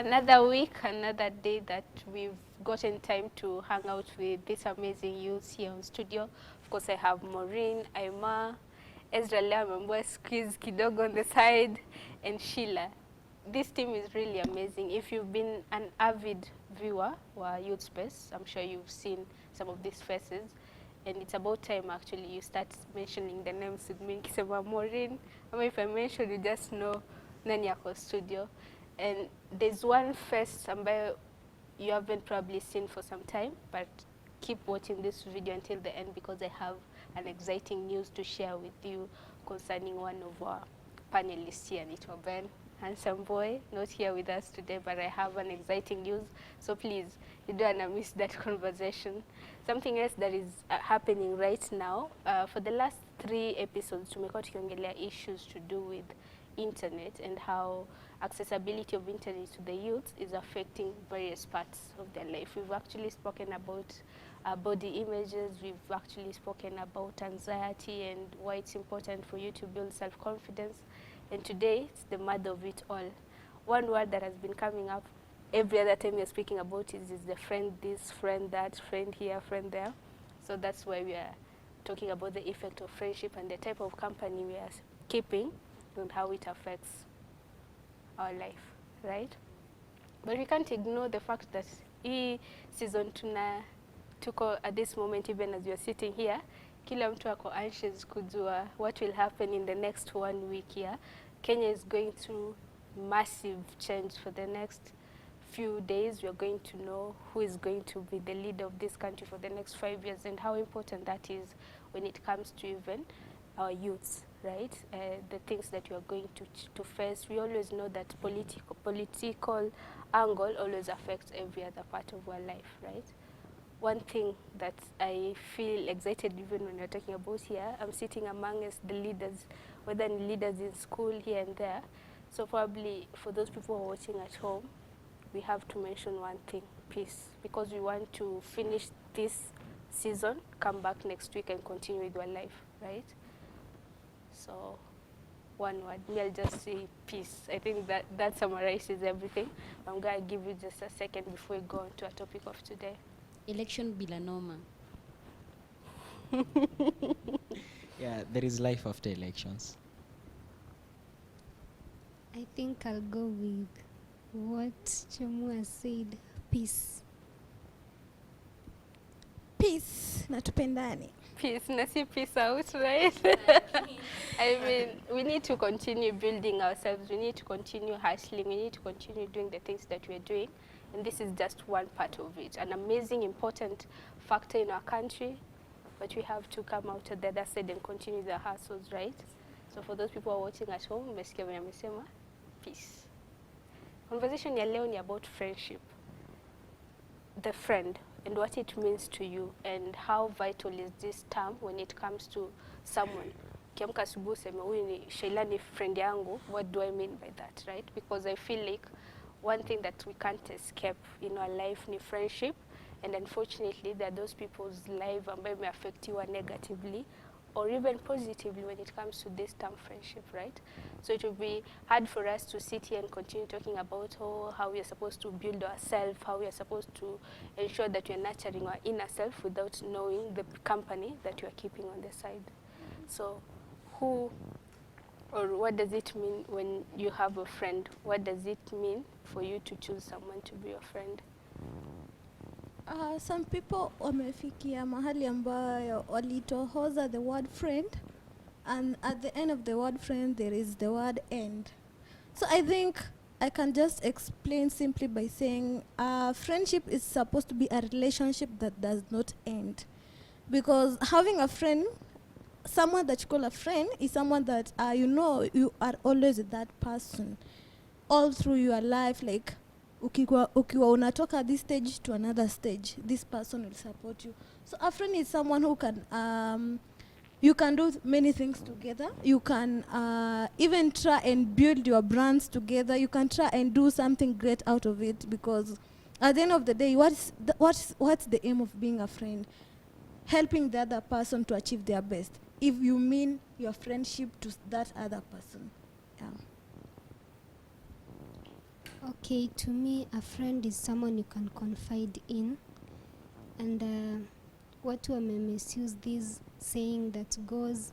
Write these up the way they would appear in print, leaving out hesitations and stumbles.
Another week, another day that we've gotten time to hang out with these amazing youths here on studio. Of course, I have Maureen, Aima, Ezra leo amemboa squeeze kidogo on the side, and Sheila. This team is really amazing. If you've been an avid viewer wa Youth Space, I'm sure you've seen some of these faces. And it's about time actually you start mentioning the names with me. Nikisema Maureen, or if I mention, you just know nani yako studio. And there's one face ambayo you haven't probably seen for some time, but keep watching this video until the end because I have an exciting news to share with you concerning one of our panelists here, Nito Ben. Handsome boy, not here with us today, but I have an exciting news. So please, you don't want to miss that conversation. Something else that is happening right now, for the last 3 episodes, tumekuwa tukiongelea issues to do with internet and how accessibility of internet to the youth is affecting various parts of their life. We've actually spoken about body images, we've actually spoken about anxiety and why it's important for you to build self-confidence. And today, it's the mother of it all. One word that has been coming up every other time you're speaking about is the friend this, friend that, friend here, friend there. So that's why we are talking about the effect of friendship and the type of company we are keeping and how it affects our life, right? But we can't ignore the fact that hii season tuko at this moment, even as we are sitting here, kila mtu ako anxious kujua what will happen in the next 1 week here. Kenya is going through massive change for the next few days. We are going to know who is going to be the leader of this country for the next 5 years and how important that is when it comes to even our youths, right? The things that you are going to face. We always know that political angle always affects every other part of our life, right? One thing that I feel excited even when we're talking about here, I'm sitting amongst the leaders, whether leaders in school here and there. So probably for those people who are watching at home, we have to mention one thing, peace, because we want to finish this season, come back next week and continue with our life, right? So one word, me, I'll just say peace. I think that summarizes everything. I'm going to give you just a second before we go on to our topic of today. Election bila noma. Yeah, there is life after elections. I think I'll go with what Chamua said, peace. Peace, na tupendane. Peace, na si peace out, right? I mean, we need to continue building ourselves. We need to continue hustling. We need to continue doing the things that we're doing. And this is just one part of it. An amazing, important factor in our country. But we have to come out at the other side and continue the hustles, right? So for those people who are watching at home, umesikia venye amesema, peace. Conversation ya leo ni about friendship. The friend and what it means to you and how vital is this term when it comes to someone. Kiamka asubuhi useme huyu ni Sheila ni friend yangu, what do I mean by that, right? Because I feel like one thing that we can't escape in our life ni friendship, and unfortunately there are those people's life ambayo imeaffectiwa negatively or even positively when it comes to this term friendship, right? So it will be hard for us to sit here and continue talking about how we are supposed to build ourselves, how we are supposed to ensure that we are nurturing our inner self without knowing the company that you are keeping on the side. So who or what does it mean when you have a friend? What does it mean for you to choose someone to be your friend? Some people wamefikia mahali ambayo walitohoza the word friend, and at the end of the word friend there is the word end. So I think I can just explain simply by saying friendship is supposed to be a relationship that does not end, because having a friend, someone that you call a friend, is someone that you know you are always with that person all through your life. Like ukiwa unatoka this stage to another stage, this person will support you. So a friend is someone who can you can do many things together. You can even try and build your brands together. You can try and do something great out of it, because at the end of the day, what's the aim of being a friend? Helping the other person to achieve their best, if you mean your friendship to that other person. Yeah. Okay, to me, a friend is someone you can confide in. And watu misuse this saying that goes,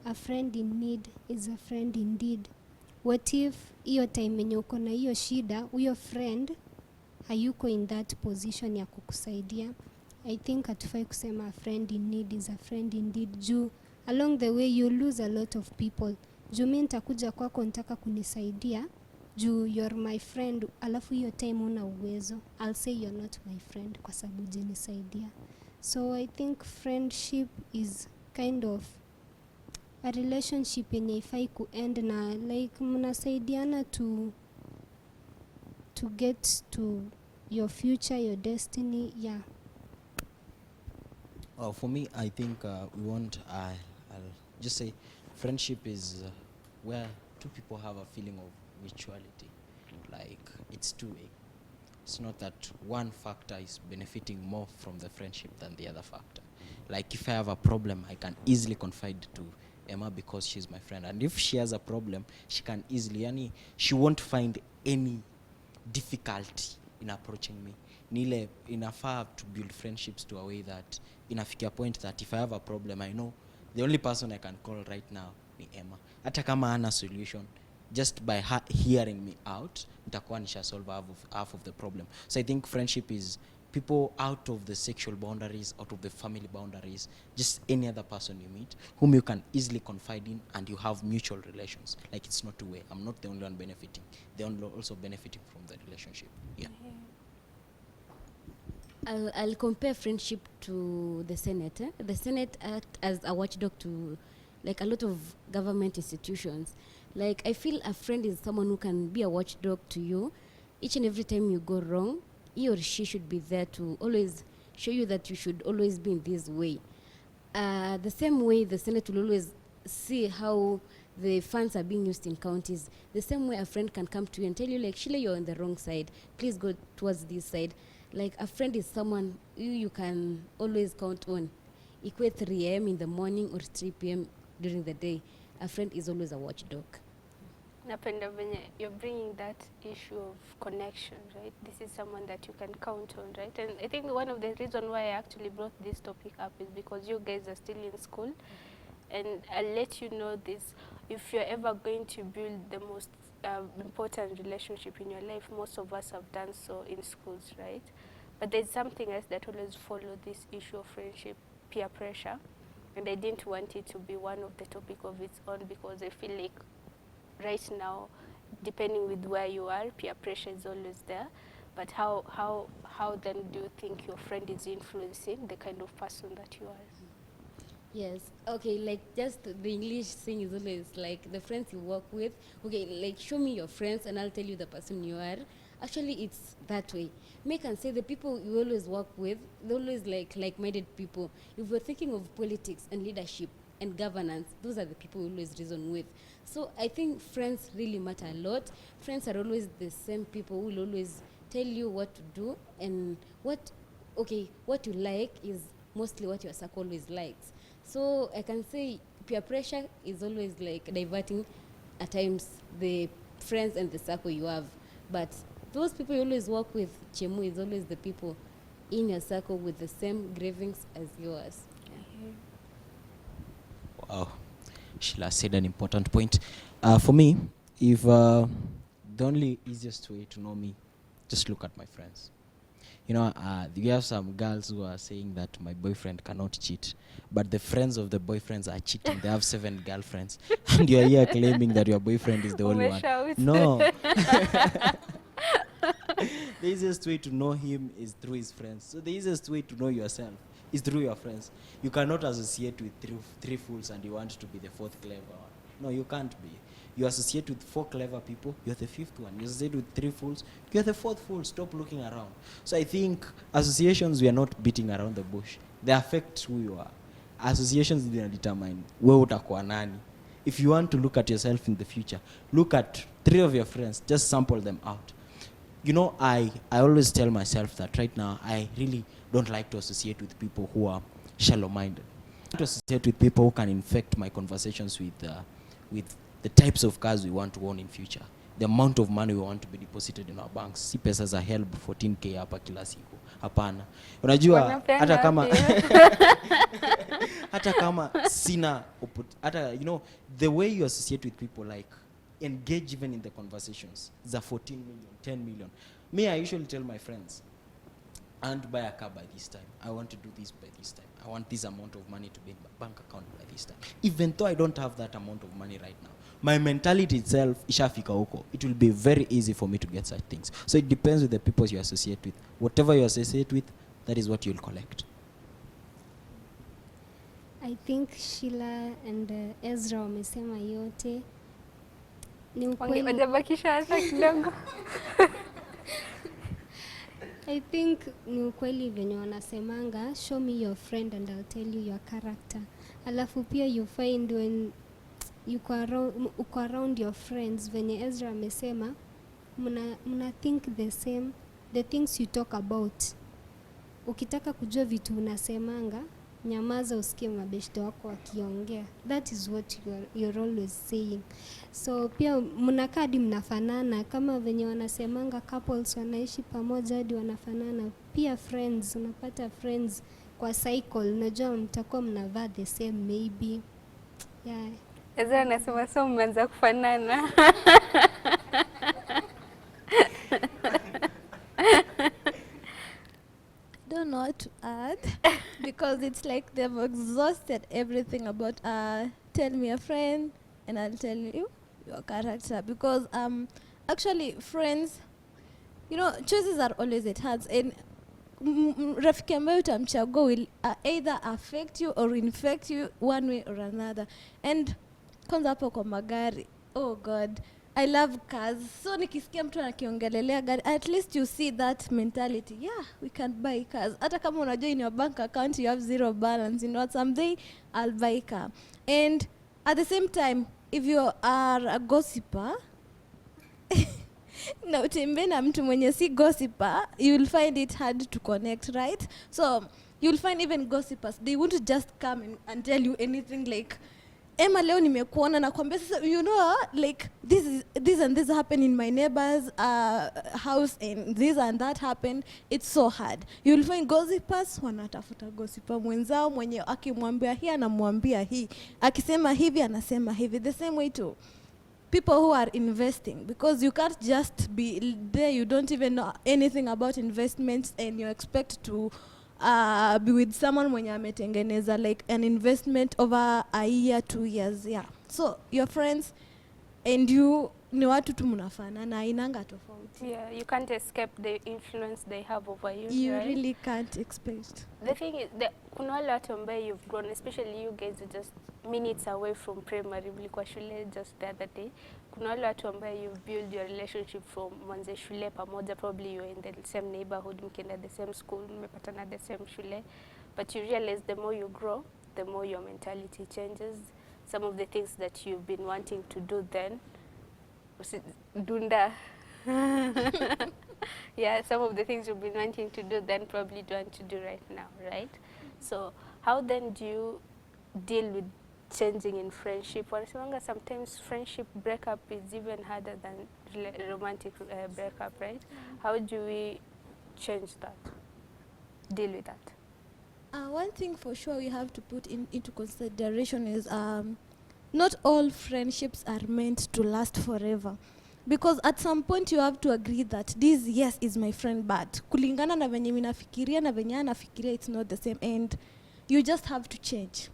a friend in need is a friend indeed. What if hiyo time yenye uko na hiyo shida, huyo friend hayuko in that position ya kukusaidia? I think hatufai kusema a friend in need is a friend indeed. Juu along the way you lose a lot of people. Juu mi nitakuja kwako nitaka kunisaidia, juu you're my friend, alafu hiyo time una uwezo, I'll say you're not my friend kwa sababu hujanisaidia. So I think friendship is kind of a relationship yenye ifai kuend na like mnasaidiana to get to your future, your destiny. Yeah. For me, I think I'll just say friendship is where two people have a feeling of mutuality. Like it's two-way. It's not that one factor is benefiting more from the friendship than the other factor. Like if I have a problem, I can easily confide to Emma because she's my friend. And if she has a problem, she can easily, she won't find any difficulty in approaching me. Nile inafaa to build friendships to a way that inafikia point that if I have a problem, I know the only person I can call right now ni Emma. Hata kama hana solution, just by her hearing me out, nitakuwa nisha solve half of the problem. So I think friendship is people out of the sexual boundaries, out of the family boundaries, just any other person you meet whom you can easily confide in and you have mutual relations. Like it's not two-way. I'm not the only one benefiting. They're also benefiting from the relationship. Yeah. I'll compare friendship to the Senate. The Senate act as a watchdog to like a lot of government institutions. Like I feel a friend is someone who can be a watchdog to you. Each and every time you go wrong, he or she should be there to always show you that you should always be in this way. The same way the Senate will always see how the funds are being used in counties. The same way a friend can come to you and tell you like, Sheila, you're on the wrong side. Please go towards this side. Like a friend is someone you can always count on. Equate 3 a.m. in the morning or 3 p.m. during the day. A friend is always a watchdog. Napenda venye you're bringing that issue of connection, right? This is someone that you can count on, right? And I think one of the reasons why I actually brought this topic up is because you guys are still in school. And I'll let you know this, if you're ever going to build the most important relationship in your life, most of us have done so in schools, right? But there's something else that always follows this issue of friendship, peer pressure. And I didn't want it to be one of the topic of its own because I feel like right now, depending with where you are, peer pressure is always there. But how then do you think your friend is influencing the kind of person that you are? Yes. Okay, like just the English thing is always like the friends you work with. Okay, like show me your friends and I'll tell you the person you are. Actually, it's that way. Me can say the people you always work with, they're always like-minded people. If we're thinking of politics and leadership and governance, those are the people we always reason with. So I think friends really matter a lot. Friends are always the same people who will always tell you what to do, and what you like is mostly what your circle always likes. So I can say peer pressure is always like diverting at times the friends and the circle you have. But those people you always work with, Chemu, is always the people in your circle with the same cravings as yours. Wow. Sheila said an important point. For me, if the only easiest way to know me, just look at my friends. You know, we have some girls who are saying that my boyfriend cannot cheat, but the friends of the boyfriends are cheating. They have 7 girlfriends, and you are here claiming that your boyfriend is the only one. No. The easiest way to know him is through his friends. So the easiest way to know yourself is through your friends. You cannot associate with three fools and you want to be the 4th clever one. No, you can't be. You associate with 4 clever people, you're the 5th one. You associate with 3 fools, you're the 4th fool. Stop looking around. So I think associations, we are not beating around the bush. They affect who you are. Associations determine where utakuwa nani. If you want to look at yourself in the future, look at 3 of your friends, just sample them out. You know, I always tell myself that right now I really don't like to associate with people who are shallow-minded. I like to associate with people who can infect my conversations with the types of cars we want to own in future. the amount of money we want to be deposited in our banks. Si pesa za help 14k hapa kila siku. Hapana. Unajua hata kama hata kama sina hata you know the way you associate with people, like engage even in the conversations za 14 million 10 million. Me, I usually tell my friends, I want to buy a car by this time, I want to do this by this time, I want this amount of money to be in my bank account by this time. Even though I don't have that amount of money right now, my mentality itself ishafika huko. It will be very easy for me to get such things. So it depends with the people you associate with. Whatever you associate with, that is what you'll collect. I think Sheila and Ezra wamesema yote. Ni ukweli. Wajabakisha hata kidogo. I think ni ukweli venye wanasemanga, show me your friend and I'll tell you your character. Alafu pia you find when uko around your friends, venye Ezra amesema, muna think the same, the things you talk about. Ukitaka kujua vitu unasemanga, nyamaza usikie mabeshte wako wakiongea. That is what you're always saying. So pia mnakaa hadi mnafanana, kama venye wanasemanga couples wanaishi pamoja hadi wanafanana. Pia friends, unapata friends kwa cycle, unajua mtakuwa mnavaa the same maybe. Yeah. Ezra anasema so mmeanza kufanana. Don't know what to add because it's like they've exhausted everything about tell me a friend and I'll tell you your character, because actually friends, you know, choices are always at hands, and rafiki ambayo utamchagua will either affect you or infect you one way or another. And kwanza hapo kwa magari, oh god, I love cars. So nikisikia mtu anakiongelelea gari, at least you see that mentality. Yeah, we can buy cars. Hata kama unajua in your bank account you have zero balance, you know, someday I'll buy a car. And at the same time, if you are a gossiper, na utembe na mtu mwenye si gossiper, you will find it hard to connect, right? So you'll find even gossipers, they won't just come and tell you anything like, Emma leo nimekuona na kwambia sasa, you know, like this and this happened in my neighbor's house and this and that happened. It's so hard. You'll find gossipers wanatafuta gossiper mwenzao mwenye akimwambia hii anamwambia hii, akisema hivi anasema hivi. The same way too people who are investing, because you can't just be there, you don't even know anything about investments and you expect to be with someone mwenye ametengeneza like an investment over a year, 2 years. Yeah, so your friends and you ni watu tu mnafanana, inanga tofauti. Yeah, you can't escape the influence they have over you. You right? really can't expect. The thing is, kuna wale watu ambao you've grown, especially you guys are just minutes away from primary, mlikuwa shule just the other day. Kuna wale watu ambao you've built your relationship from mwanze shule pamoja, probably you're in the same neighborhood, mkienda the same school, mmepatana the same shule, but you realize the more you grow, the more your mentality changes. Some of the things that you've been wanting to do then, dunda. Yeah, some of the things you've been wanting to do then probably don't want to do right now, right? So how then do you deal with changing in friendship? Wanasemanga sometimes friendship breakup is even harder than romantic breakup, right? How do we change that, deal with that? One thing for sure we have to put into consideration is not all friendships are meant to last forever. Because at some point you have to agree that this, yes, is my friend, but kulingana na venye minafikiria na venye anafikiria, it's not the same, and you just have to change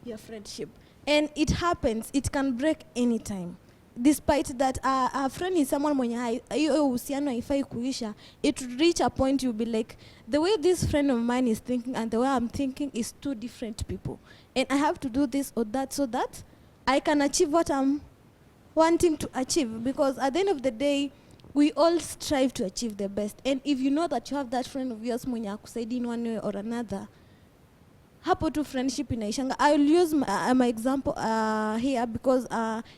your friendship. And it happens, it can break anytime. Despite that a friend is someone mwenye hiyo uhusiano haifai kuisha, it will reach a point you'll be like, the way this friend of mine is thinking and the way I'm thinking is two different people. And I have to do this or that so that I can achieve what I'm wanting to achieve, because at the end of the day we all strive to achieve the best. And if you know that you have that friend of yours mwenye akusaidi in one way or another, hapo tu friendship inaishanga. I'll use my example here because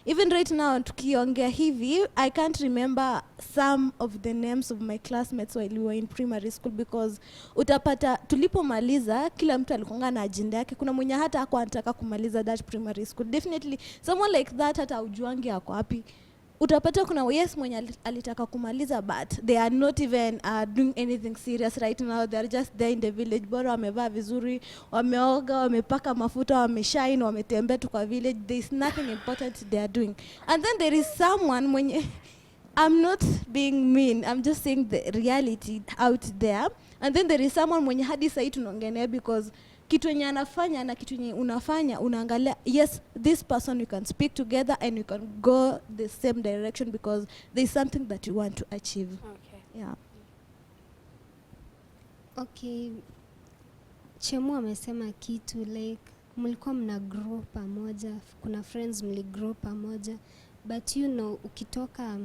even right now tukiongea hivi, I can't remember some of the names of my classmates while we were in primary school, because utapata tulipomaliza kila mtu alikuwa na agenda yake. Kuna mwenye hata hakuwa anataka kumaliza that primary school. Definitely someone like that hata ujuangi yako wapi. utapata kuna yes mwenye alitaka kumaliza, but they are not even doing anything serious right now. They are just there in the village, bora wamevaa vizuri, wameoga, wamepaka mafuta, wameshine, wametembea tu kwa village. There is nothing important they are doing. And then there is someone mwenye I'm not being mean, I'm just saying the reality out there. And then there is someone mwenye hadi sahi tunaongelea, because kitu yenye anafanya na kitu yenye unafanya unaangalia, yes, this person you can speak together and you can go the same direction because there is something that you want to achieve. Okay. Yeah. Okay, Chemu amesema kitu like mlikuwa mna grow pamoja, kuna friends mli grow pamoja, but you know ukitoka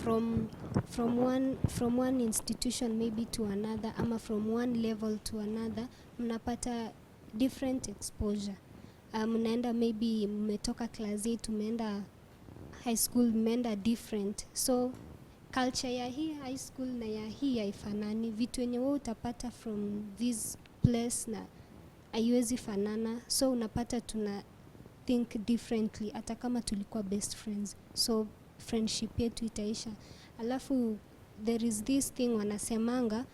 from one institution maybe to another, ama from one level to another, mnapata different exposure. Mnaenda maybe mmetoka class 8 umeenda high school, mmeenda different, so culture ya hii high school na ya hii haifanani. Vitu yenye wewe utapata from this place na haiwezi fanana, so unapata tuna think differently hata kama tulikuwa best friends, so friendship yetu itaisha. Alafu there is this thing wanasemanga,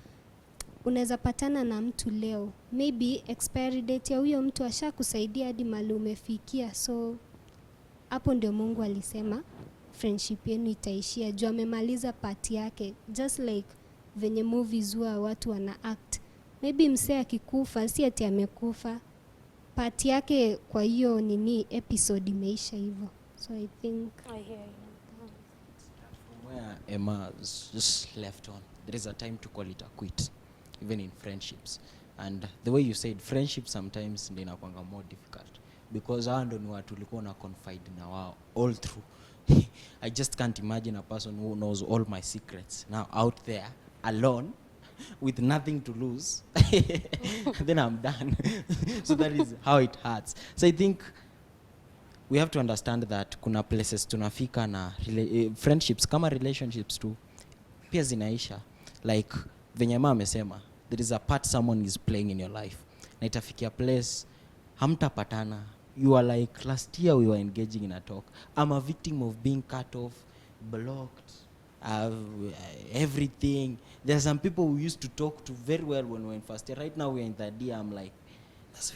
unaweza patana na mtu leo, maybe expiry date ya huyo mtu asha kusaidia hadi mahali umefikia, so hapo ndio Mungu alisema friendship yenu itaishia juu amemaliza part yake. Just like venye movies huwa watu wana act, maybe msee akikufa si ati amekufa, part yake kwa hiyo nini episode imeisha hivyo. So I think I hear you. From where Emma's just left on, there is a time to call it a quit, even in friendships. And the way you said, friendship sometimes ndio inakuanga more difficult because hao ndio ni watu ulikuwa na confide na wao all through. I just can't imagine a person who knows all my secrets now out there alone with nothing to lose. Then I'm done. So that is how it hurts. So I think we have to understand that kuna places tunafika na friendships kama relationships too pia zinaisha. Like venye mama amesema, there is a part someone is playing in your life na itafikia place hamtapatana. You are like, last year we were engaging in a talk, I'm a victim of being cut off, blocked, everything. There are some people we used to talk to very well when we were in first year. Right now we are in third year. I'm like,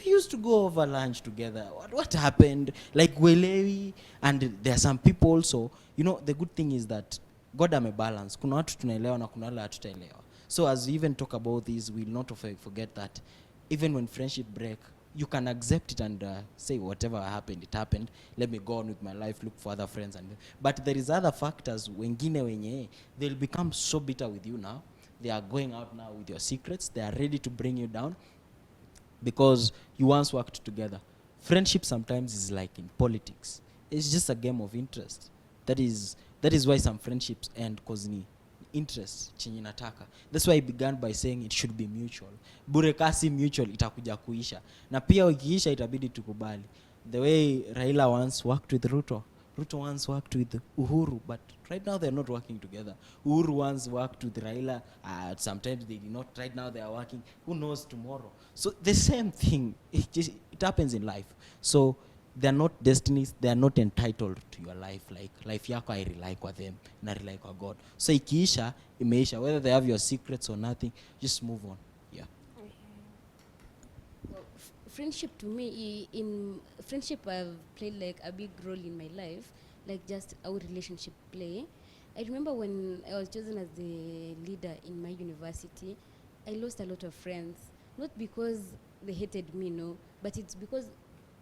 we used to go over lunch together. What happened? Like welewi. And there are some people also, you know, the good thing is that God amebalance. Kuna watu tunaelewa na kuna wale hatutaelewa. So as we even talk about this, we'll not forget that even when friendship break, you can accept it and say whatever happened, it happened. Let me go on with my life, look for other friends. But there is other factors. Wengine wenye, they'll become so bitter with you now. They are going out now with your secrets. They are ready to bring you down because you once worked together. Friendship sometimes is like in politics. It's just a game of interest. That is why some friendships end cause ni interest chenye nataka. That's why I began by saying it should be mutual. Bure kasi mutual itakuja kuisha. Na pia ikiisha itabidi tukubali. The way Raila once worked with Ruto once worked with Uhuru, but right now they're not working together. Uhuru once worked with Raila, sometimes they did not. Right now they are working. Who knows tomorrow? So the same thing, it happens in life. So they are not destinies, they are not entitled to your life. Like life yako I rely kwa them, na rely kwa God. So ikiisha, imeisha. Whether they have your secrets or nothing, just move on. Yeah. Well, friendship to me, in friendship I've played like a big role in my life, like just our relationship play. I remember when I was chosen as the leader in my university, I lost a lot of friends. Not because they hated me, no, but it's because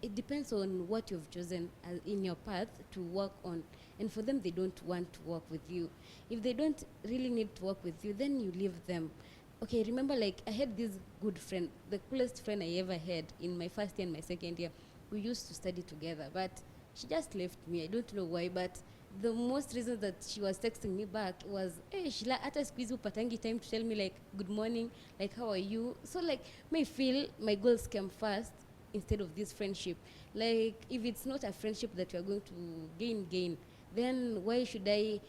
it depends on what you've chosen in your path to work on. And for them, they don't want to work with you. If they don't really need to work with you, then you leave them. Okay, remember, like, I had this good friend, the coolest friend I ever had in my first year and my second year. We used to study together, but she just left me. I don't know why, but the most reason that she was texting me back was, hey, Sheila, hata siku hizi upatangi time to tell me, like, good morning, like, how are you? So, like, may feel my goals came first instead of this friendship. Like, if it's not a friendship that you are going to gain, then why should I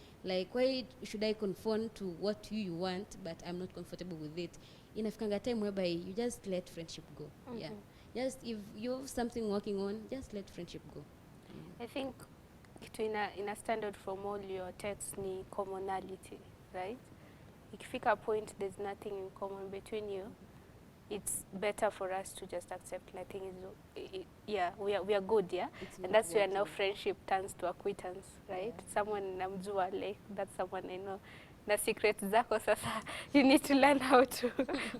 conform to what you want, but I'm not comfortable with it? Inafikanga time whereby you just let friendship go. Yeah, just if you have something working on, just let friendship go. I think kitu ina stand out from all your texts ni commonality, right? Ikifika point there's nothing in common between you, it's better for us to just accept nothing is yeah, we are good, yeah. It's And not that's where now working. friendship turns to acquaintance, right? Yeah. Someone namjua, like that's someone I know. Na secret zako sasa you need to learn how to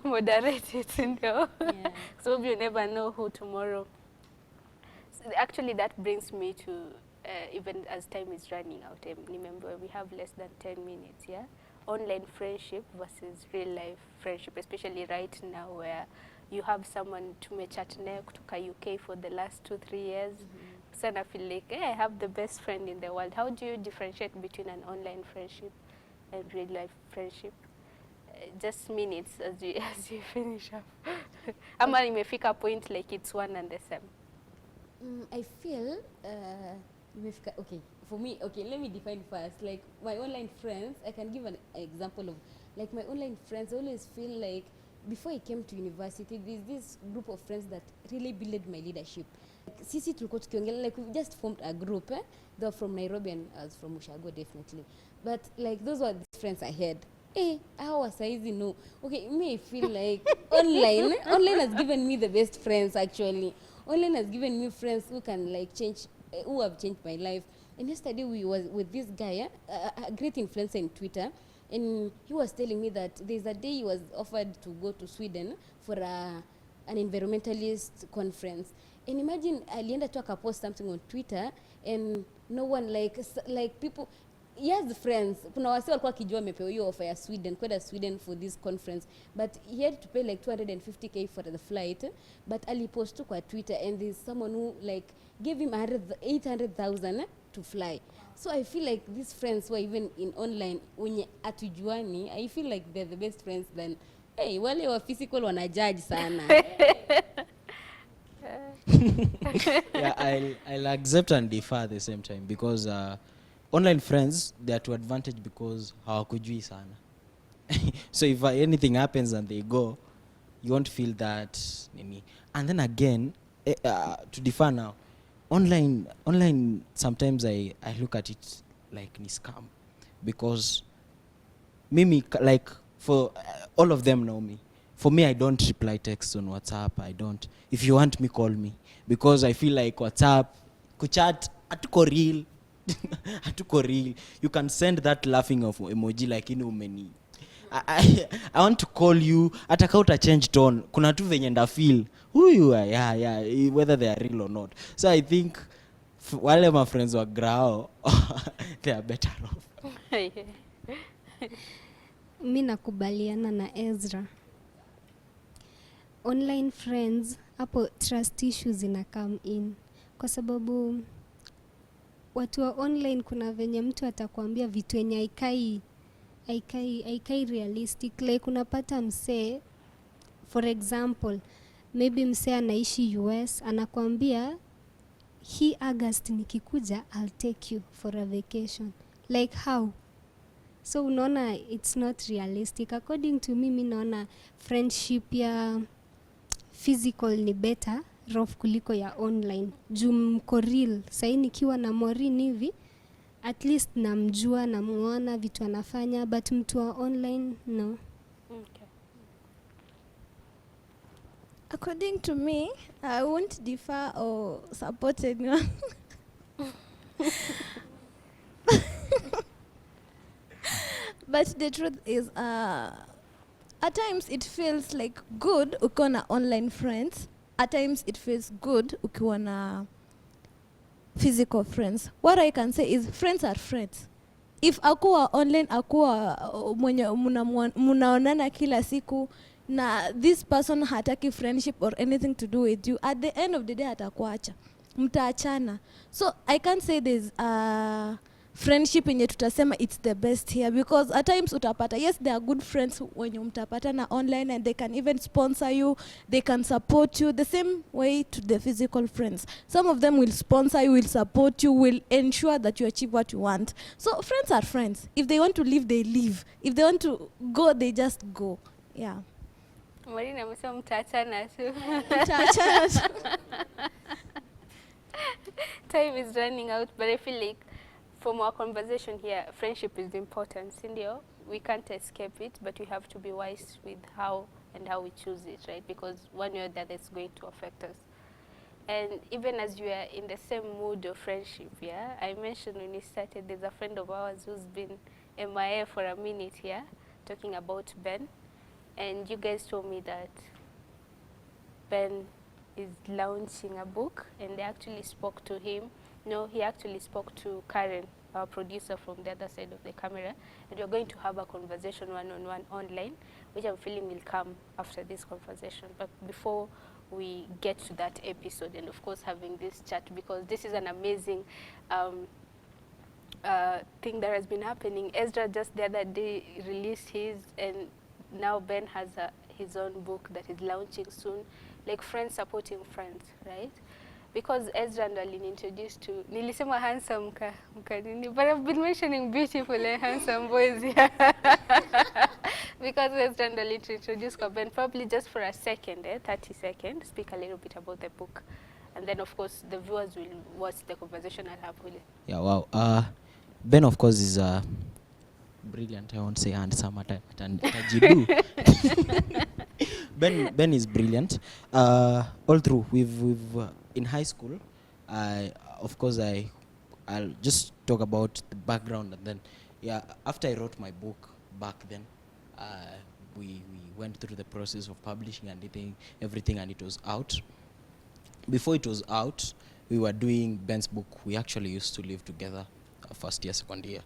moderate it, ndio. Yeah. So you never know who tomorrow. So actually that brings me to even as time is running out, remember we have less than 10 minutes, yeah? Online friendship versus real life friendship, especially right now where you have someone tumechat naye kutoka UK for the last 2-3 years. Sana feel like, I have the best friend in the world. How do you differentiate between an online friendship and real life friendship? Just minutes as you finish up. Ama imefika point like it's one and the same. I feel okay, for me, okay, let me define first. Like my online friends, I can give an example of like my online friends. I always feel like before I came to university, there's this group of friends that really built my leadership. Like, sisi tulikuwa tukiongelea, like we just formed a group. They were from Nairobi and I was from Ushago, definitely. But like those were the friends I had. How was I no? Okay, me I feel like online has given me the best friends actually. Online has given me friends who can like change, who have changed my life. And yesterday we was with this guy, a great influencer in Twitter, and he was telling me that there's a day he was offered to go to Sweden for an environmentalist conference. And imagine alienda tu akapost something on Twitter and no one like people. He has friends. Kuna wasi walikuwa kijua amepewa hiyo offer ya Sweden, kwenda Sweden for this conference, but he had to pay like 250k for the flight, but alipost tu kwa Twitter and there's someone who like gave him 800,000 to fly. So I feel like these friends who are even in online wenye atujuani, I feel like they're the best friends than wale wa physical wanajudge sana. Yeah, I'll accept and defer at the same time because online friends, they are to advantage because hawakujui sana. So if anything happens and they go, you won't feel that nini. And then again, to defer now, online sometimes I look at it like ni scam because mimi like for all of them know me. For me, I don't reply texts on WhatsApp. I don't. If you want me, call me because I feel like WhatsApp kuchat hatuko real. Hatuko real. You can send that laughing of emoji like umeni. I want to call you ataka uta change tone. Kuna tu venye nda feel huyu yeah, whether they are real or not. So I think wale my friends wa grao they are better off. Mi nakubaliana na Ezra. Online friends, hapo trust issues zina come in. Kwa sababu watu wa online kuna venye mtu atakwambia vitu yenye haikai realistic. Like unapata msee, for example, maybe msee anaishi US, anakwambia hii August nikikuja I'll take you for a vacation. Like how? So unaona it's not realistic. According to me, naona friendship ya physical ni better rough kuliko ya online. Juu mko real. Sahi nikiwa na Maureen hivi, at least namjua, namuona vitu anafanya, but mtu wa online no. Okay. According to me, I won't differ or support anyone. But the truth is, at times it feels like good ukiwa na online friends. At times it feels good ukiwa na physical friends. What I can say is friends are friends. If akuwa online, akuwa mwenye munaonana kila siku na this person hataki friendship or anything to do with you, at the end of the day atakuacha, mtaachana. So I can't say there's friendship yenye tutasema it's the best here, because at times utapata, yes, they are good friends wenye mtapata na online and they can even sponsor you, they can support you the same way to the physical friends. Some of them will sponsor you, will support you, will ensure that you achieve what you want. So friends are friends. If they want to leave, they leave. If they want to go, they just go. Yeah. Marina amesema mtaachana tu. Mtaachana tu. Time is running out, but I feel like from our conversation here, friendship is important, Cindy. We can't escape it, but we have to be wise with how we choose it, right? Because one way or the other is going to affect us. And even as you are in the same mood of friendship, yeah, I mentioned when we started, there's a friend of ours who's been MIA for a minute here, talking about Ben. And you guys told me that Ben is launching a book, and they actually spoke to him. No, he actually spoke to Karen, our producer from the other side of the camera, and we're going to have a conversation one-on-one online, which I'm feeling will come after this conversation. But before we get to that episode, and of course having this chat, because this is an amazing thing that has been happening. Ezra just the other day released his, and now Ben has his own book that is launching soon, like friends supporting friends, right? Because Ezra ndo aliniintroduce to, nilisema handsome mka nini, but I've been mentioning beautiful and handsome boys here. Because Ezra ndo aliniintroduce kwa Ben, probably just for a second, 30 seconds, speak a little bit about the book. And then of course the viewers will watch the conversation I'll have with it. Yeah, wow. Ben, of course, is brilliant. I won't say handsome. Ben is brilliant. All through, we've in high school, I'll just talk about the background, and then, yeah, after I wrote my book back then, we went through the process of publishing and everything, and it was out. Before it was out, we were doing Ben's book. We actually used to live together, first year, second year.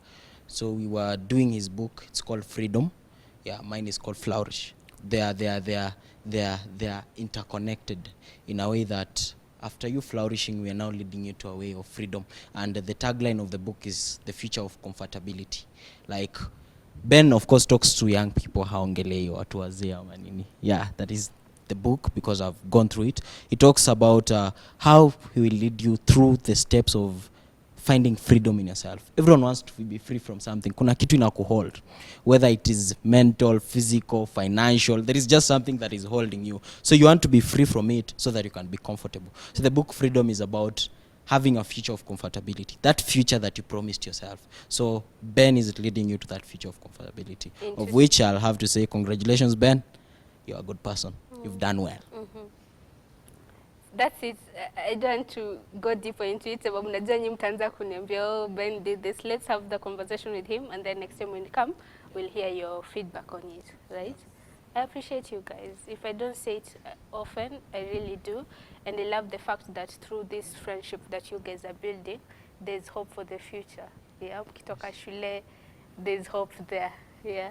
So we were doing his book. It's called Freedom. Yeah, mine is called Flourish. They are interconnected in a way that after you flourishing, we are now leading you to a way of freedom. And the tagline of the book is the future of comfortability. Like, Ben, of course, talks to young people, haongelei watu wazee ama nini. Yeah, that is the book, because I've gone through it. It talks about how he will lead you through the steps of finding freedom in yourself. Everyone wants to be free from something. Kuna kitu inakuhold, whether it is mental, physical, financial. There is just something that is holding you. So you want to be free from it so that you can be comfortable. So the book Freedom is about having a future of comfortability, that future that you promised yourself. So Ben is leading you to that future of comfortability, of which I'll have to say, congratulations, Ben. You're a good person. You've done well. That's it. I don't want to go deeper into it. Sababu najua nyinyi mtaanza kuniambia, oh, Ben did this. Let's have the conversation with him, and then next time when you come, we'll hear your feedback on it, right? I appreciate you guys. If I don't say it often, I really do. And I love the fact that through this friendship that you guys are building, there's hope for the future. Yeah, mkitoka shule, there's hope there. Yeah.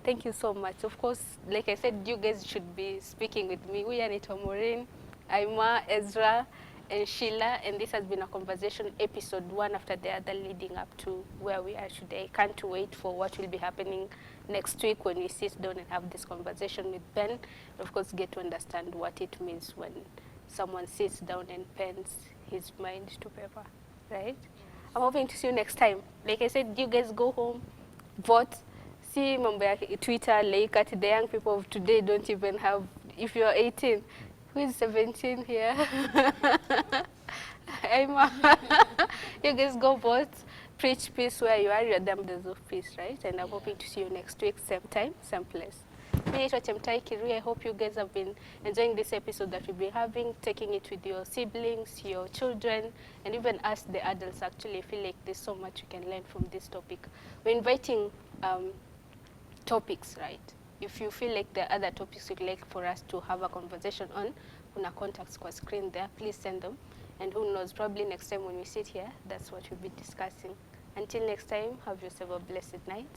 Thank you so much. Of course, like I said, you guys should be speaking with me. We are Nito Maureen, Aima, Ezra, and Sheila, and this has been a conversation, episode 1 after the other, leading up to where we are today. Can't wait for what will be happening next week when we sit down and have this conversation with Ben. And of course, get to understand what it means when someone sits down and pens his mind to paper, right? I'm hoping to see you next time. Like I said, you guys go home, vote. See mambo ya Twitter, like at the young people of today don't even have, if you're 18, who is 17 here? You guys go vote, preach peace where you are, you're the ambassadors of peace, right? And I'm hoping to see you next week, same time, same place. Me, Chemtai Kirui. I hope you guys have been enjoying this episode that we've been having, taking it with your siblings, your children, and even us, the adults. Actually, I feel like there's so much you can learn from this topic. We're inviting topics, right? If you feel like there are other topics you'd like for us to have a conversation on, kuna contacts kwa screen there, please send them. And who knows, probably next time when we sit here, that's what we'll be discussing. Until next time, have yourself a blessed night.